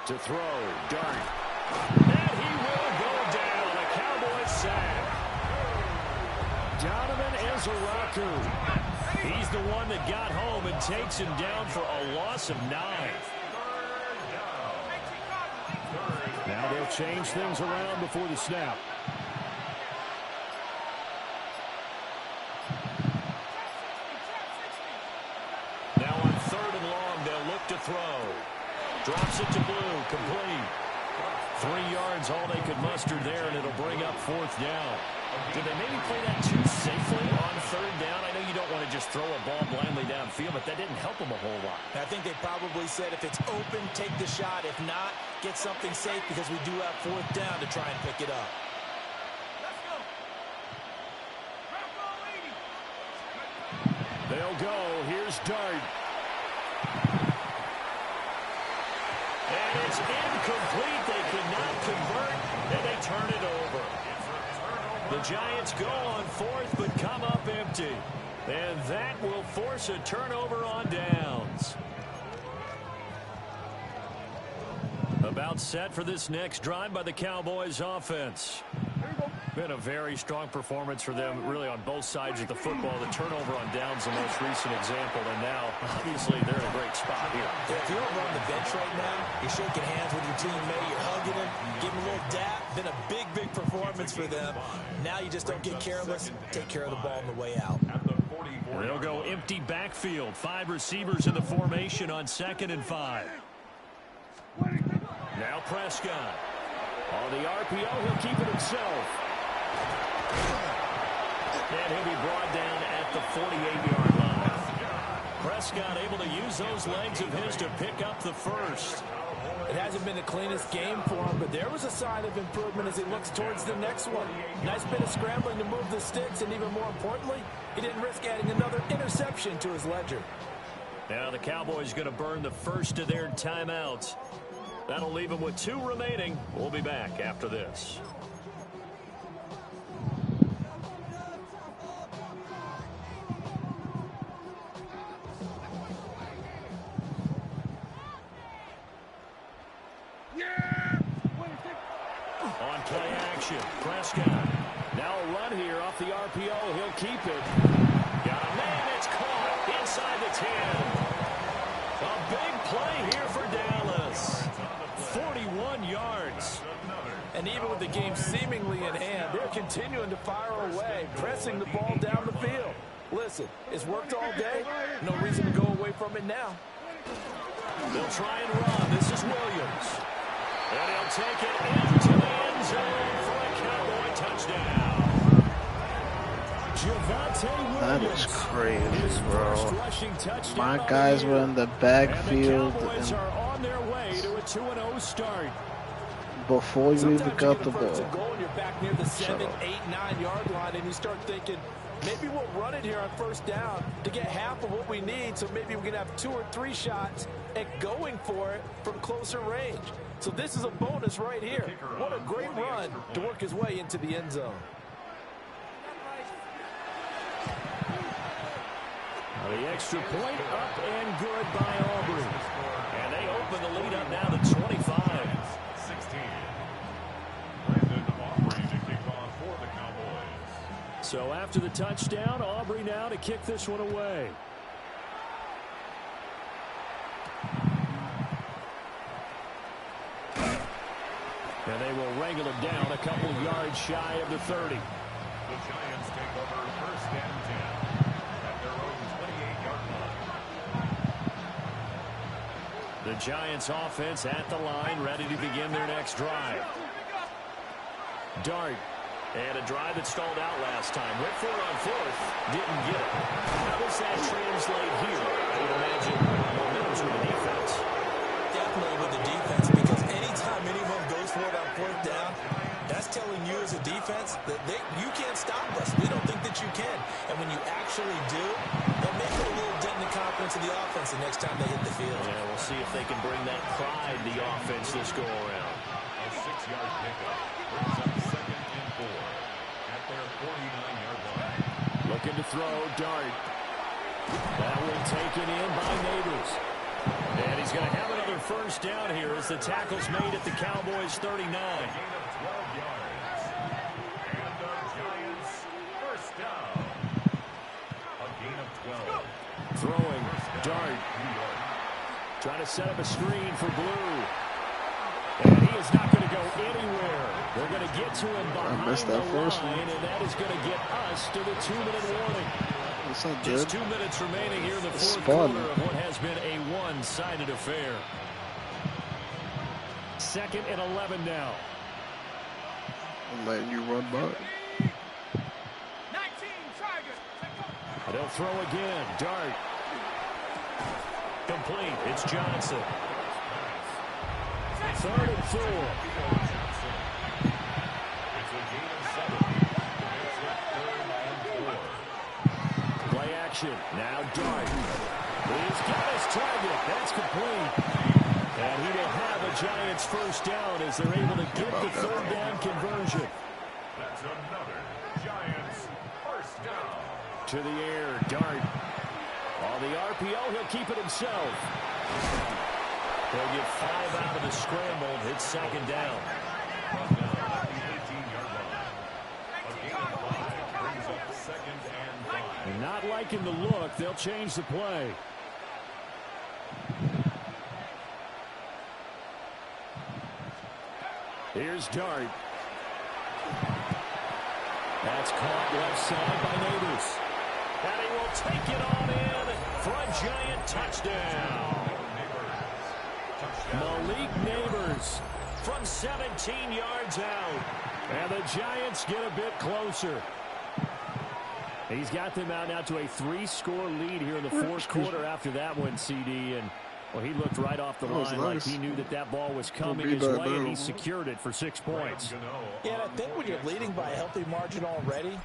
To throw, Dart. And he will go down. A Cowboys sack. Donovan Ezeraku. He's the one that got home and takes him down for a loss of 9. Now they'll change things around before the snap. Now on 3rd and long, they'll look to throw. Drops it to Blue, complete. 3 yards, all they could muster there, and it'll bring up 4th down. Did they maybe play that too safely on 3rd down? I know you don't want to just throw a ball blindly downfield, but that didn't help them a whole lot. I think they probably said if it's open, take the shot. If not, get something safe because we do have 4th down to try and pick it up. They'll go. Here's Dart. And it's incomplete. They cannot convert, and they turn it over. The Giants go on 4th, but come up empty. And that will force a turnover on downs. About set for this next drive by the Cowboys offense. Been a very strong performance for them, really, on both sides of the football. The turnover on downs, the most recent example, and now, obviously, they're in a great spot here. If you're over on the bench right now, you're shaking hands with your teammate, you're hugging him, giving him a little dap. Been a big, big performance for them. Now you just don't get careless. Take care of the ball on the way out. They'll go empty backfield. 5 receivers in the formation on 2nd and 5. Now Prescott. On the RPO, he'll keep it himself. And he'll be brought down at the 48-yard line. Prescott able to use those legs of his to pick up the first. It hasn't been the cleanest game for him, but there was a sign of improvement as he looks towards the next one. Nice bit of scrambling to move the sticks, and even more importantly, he didn't risk adding another interception to his ledger. Now the Cowboys going to burn the first of their timeouts. That'll leave him with 2 remaining. We'll be back after this. On play action, Prescott. Now a run here off the RPO. He'll keep it. Got a man. It's caught inside the 10. A big play here for Dallas. 41 yards. And even with the game seemingly in hand, they're continuing to fire away, pressing the ball down the field. Listen, it's worked all day. No reason to go away from it now. They'll try and run. This is Williams. And he'll take it into the end zone for a Cowboy touchdown. That is crazy, bro. My guys were in the backfield and are on their way to a 2-0 start. Before you even got the ball. You're back near the 7, 8, 9 yard line, and you start thinking, maybe we'll run it here on first down to get half of what we need, so maybe we can have 2 or 3 shots at going for it from closer range. So this is a bonus right here. What a great run to work his way into the end zone. The extra point up and good by Aubrey. And they open the lead up now to 25. 16. Brandon Aubrey to kick off for the Cowboys. So after the touchdown, Aubrey now to kick this one away. And they will wrangle him down a couple of yards shy of the 30. The Giants take over first and 10 at their own 28-yard line. The Giants offense at the line, ready to begin their next drive. Dart. And a drive that stalled out last time. Went for it on 4th. Didn't get it. How does that translate here? I would imagine momentum's with the defense. Definitely with the defense, because anytime anyone goes for it on 4th down, that's telling you as a defense that you can't stop us. We don't think that you can. And when you actually do, that may put a little dent in the confidence of the offense the next time they hit the field. Yeah, we'll see if they can bring that pride to the offense this go around. A 6-yard pickup brings up 2nd and 4 at their 49-yard line. Looking to throw, Dart. That one taken in by Neighbors. And he's going to have another first down here as the tackle's made at the Cowboys' 39. A gain of 12 yards. And the Giants first down. A gain of 12. Throwing, Dart. Trying to set up a screen for Blue. And he is not going to go anywhere. They're going to get to him behind the line, and that is going to get us to the 2-minute warning. That's not Just good. 2 minutes remaining here in the fourth quarter of what has been a one-sided affair. 2nd and 11 now. I'm letting you run by. They'll throw again. Dart. Complete. It's Johnson. 3rd and 4. It's a gain of 7. Makes it 3rd and 4. Play action. Now Dart. He's got his target. That's complete. And he will have a Giants first down as they're able to get the 3rd down conversion. That's another Giants first down. To the air, Dart. On the RPO, he'll keep it himself. They'll get 5 out of the scramble. It's 2nd down. Brought down at the 18-yard line. A gain of 5 brings up 2nd and 5. Not liking the look. They'll change the play. Here's Dart. That's caught left side by Neighbors. And he will take it on in for a Giant touchdown. Malik Neighbors from 17 yards out. And the Giants get a bit closer. He's got them out now to a 3-score lead here in the fourth quarter after that one, CD. And, well, he looked right off the line like he knew that that ball was coming his way, and he secured it for 6 points. Yeah, and I think when you're leading by a healthy margin already,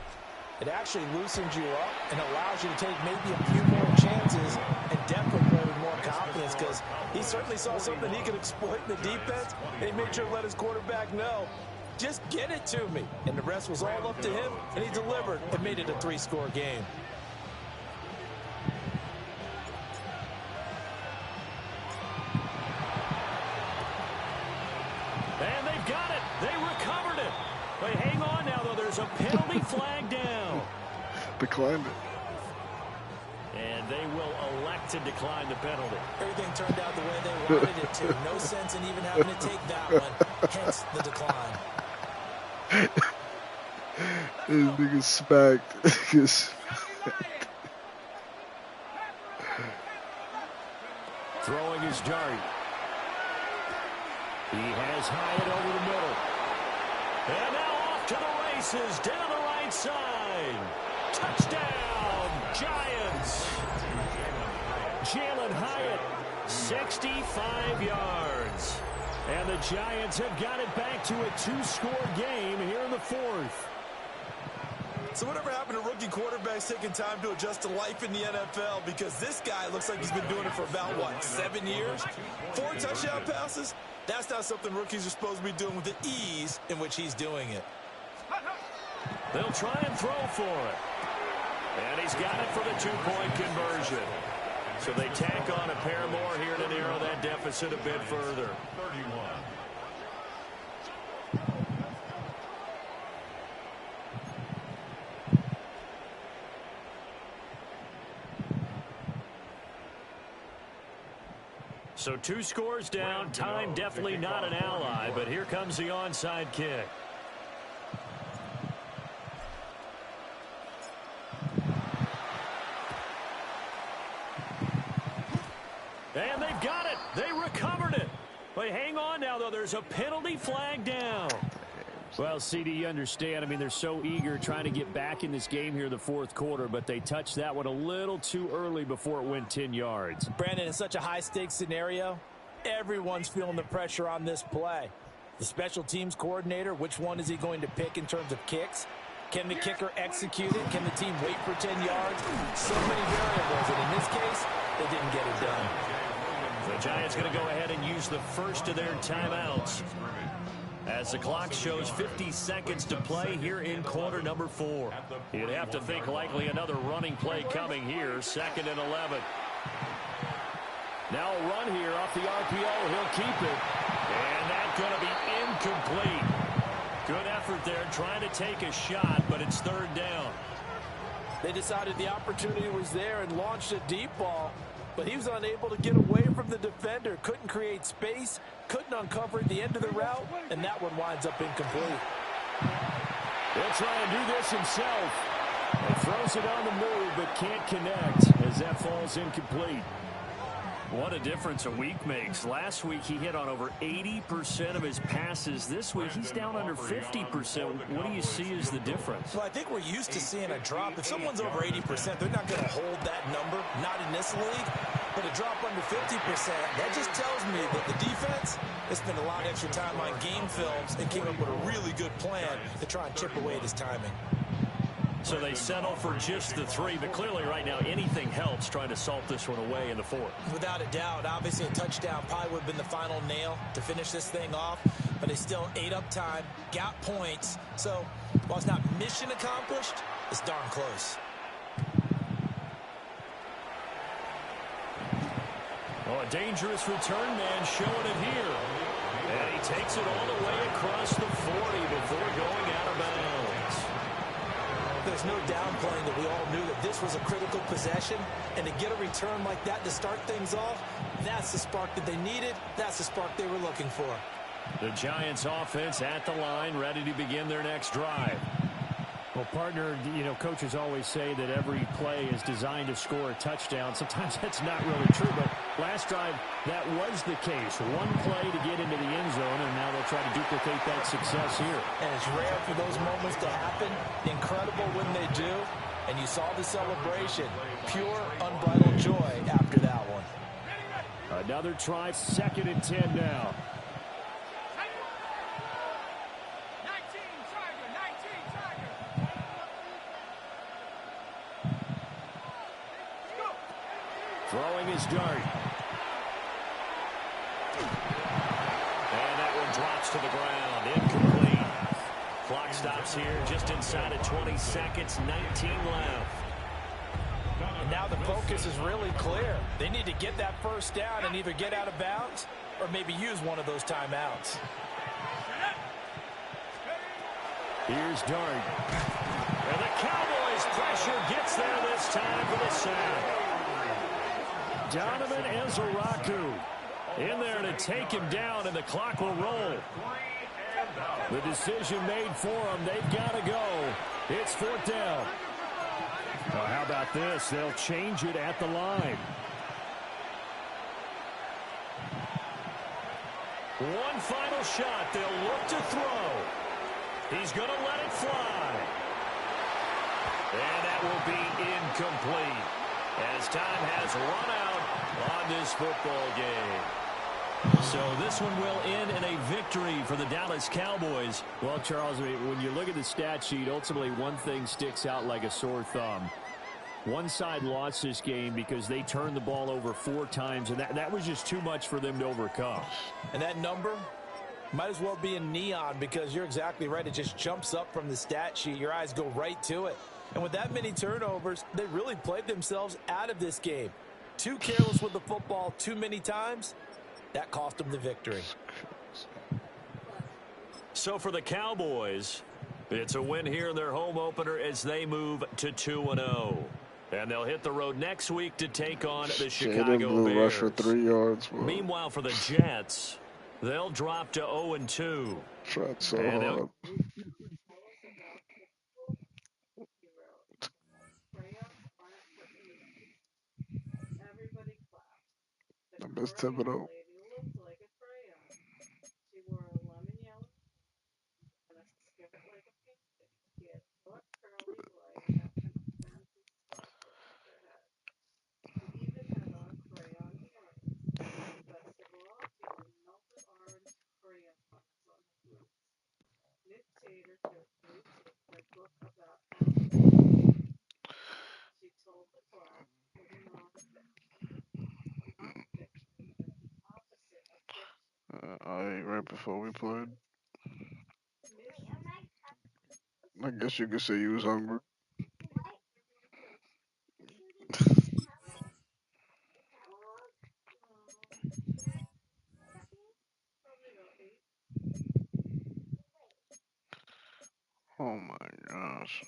it actually loosens you up and allows you to take maybe a few more chances and definitely play with more more confidence because he certainly saw something he could exploit in the defense, and he made sure to let his quarterback know, just get it to me. And the rest was all up to him, and he delivered and made it a 3-score game. And they've got it. They recovered it. But hang on now, though. There's a penalty flag down. Declined it. And they will elect to decline the penalty. Everything turned out the way they wanted it to. No sense in even having to take that one. Hence the decline. This nigga smacked. Throwing his dart. He has Hyatt over the middle. And now off to the races down the right side. Touchdown, Giants. Jalen Hyatt, 65 yards. And the Giants have got it back to a 2-score game here in the 4th. So whatever happened to rookie quarterbacks taking time to adjust to life in the NFL? Because this guy looks like he's been doing it for about, what, 7 years? 4 touchdown passes? That's not something rookies are supposed to be doing with the ease in which he's doing it. They'll try and throw for it. And he's got it for the 2-point conversion. So they tack on a pair more here to narrow that deficit a bit further. 31. So 2 scores down. Time definitely not an ally, but here comes the onside kick. And they've got it. They recovered it. But hang on now, though. There's a penalty flag down. Well, CD, you understand. I mean, they're so eager trying to get back in this game here in the 4th quarter, but they touched that one a little too early before it went 10 yards. Brandon, in such a high-stakes scenario, everyone's feeling the pressure on this play. The special teams coordinator, which one is he going to pick in terms of kicks? Can the kicker execute it? Can the team wait for 10 yards? So many variables, and in this case, they didn't get it done. The Giants going to go ahead and use the first of their timeouts as the clock shows 50 seconds to play here in quarter number 4. You'd have to think likely another running play coming here, 2nd and 11. Now a run here off the RPO. He'll keep it. And that's going to be incomplete. Good effort there trying to take a shot, but it's 3rd down. They decided the opportunity was there and launched a deep ball, but he was unable to get away from the defender, couldn't create space, couldn't uncover at the end of the route, and that one winds up incomplete. He'll try and do this himself. And throws it on the move, but can't connect as that falls incomplete. What a difference a week makes. Last week he hit on over 80% of his passes. This week he's down under 50%. What do you see as the difference? Well, I think we're used to seeing a drop. If someone's over 80%, they're not going to hold that number, not in this league. But a drop under 50%, that just tells me that the defense has spent a lot of extra time on game films and came up with a really good plan to try and chip away at his timing. So they settle for just the 3, but clearly right now anything helps trying to salt this one away in the 4th. Without a doubt, obviously a touchdown probably would have been the final nail to finish this thing off, but they still ate up time, got points. So while it's not mission accomplished, it's darn close. Oh, a dangerous return man showing it here. And he takes it all the way across the 40 before going out of bounds. There's no downplaying that we all knew that this was a critical possession, and to get a return like that to start things off, that's the spark that they needed. That's the spark they were looking for. The Giants offense at the line, ready to begin their next drive. Well, partner, you know, coaches always say that every play is designed to score a touchdown. Sometimes that's not really true, but last drive, that was the case. One play to get into the end zone, and now they'll try to duplicate that success here. And it's rare for those moments to happen. Incredible when they do. And you saw the celebration. Pure, unbridled joy after that one. Another try, 2nd and 10 now. Throwing his dart. to the ground. Incomplete. Clock stops here just inside of 20 seconds. 19 left. And now the focus is really clear. They need to get that first down and either get out of bounds or maybe use one of those timeouts. Here's Dart. And the Cowboys pressure gets there this time for the sack. Donovan Ezaraku in there to take him down, and the clock will roll. The decision made for them. They've got to go. It's 4th down. Well, how about this? They'll change it at the line. One final shot. They'll look to throw. He's going to let it fly. And that will be incomplete as time has run out on this football game. So this one will end in a victory for the Dallas Cowboys. Well, Charles, when you look at the stat sheet, ultimately one thing sticks out like a sore thumb. One side lost this game because they turned the ball over 4 times, and that was just too much for them to overcome. And that number might as well be in neon because you're exactly right. It just jumps up from the stat sheet. Your eyes go right to it. And with that many turnovers, they really played themselves out of this game. Too careless with the football too many times. That cost them the victory. So for the Cowboys, it's a win here in their home opener as they move to 2-0. And they'll hit the road next week to take on the Chicago Bears. Rush for 3 yards. Bro. Meanwhile, for the Jets, they'll drop to 0-2. Tried so hard. I miss Thibodeau. I ate right before we played. I guess you could say you was hungry. Oh my gosh.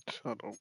Shut up.